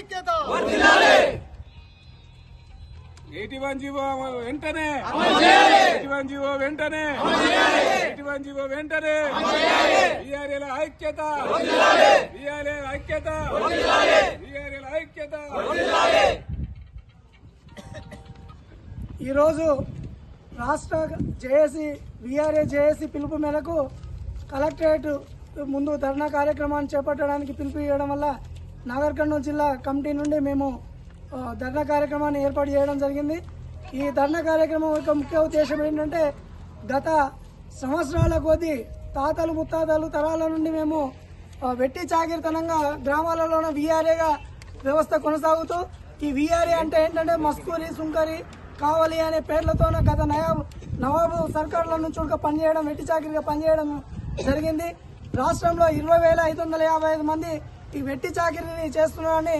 ఐక్యత 81 జీవో వెంటనే 81 జీవో వెంటనే 81 జీవో వెంటనే బీఆర్ఎల్ ఐక్యత బీఆర్ఎల్ ఐక్యత బీఆర్ఎల్ ఐక్యత. ఈరోజు రాష్ట్ర జేఏసీ బీఆర్ఏ జేఏసీ పిలుపు మేరకు కలెక్టరేట్ ముందు ధర్నా కార్యక్రమాన్ని చేపట్టడానికి పిలుపు ఇవ్వడం వల్ల నాగర్ కర్నూలు జిల్లా కమిటీ నుండి మేము ధర్నా కార్యక్రమాన్ని ఏర్పాటు చేయడం జరిగింది. ఈ ధర్నా కార్యక్రమం యొక్క ముఖ్య ఉద్దేశం ఏంటంటే గత సంవత్సరాల కొద్దీ తాతలు ముత్తాతలు తరాల నుండి మేము వెట్టి చాకిరితనంగా గ్రామాలలోనే వీఆర్ఏగా వ్యవస్థ కొనసాగుతూ ఈ వీఆర్ఏ అంటే ఏంటంటే మస్కూరి సుంకరి కావాలి అనే పేర్లతోనే గత నవాబు సర్కార్ల నుంచి పనిచేయడం వెట్టి చాకిరిగా పనిచేయడం జరిగింది. రాష్ట్రంలో 20,555 మంది ఈ వెట్టి చాకిరిని చేస్తున్నారని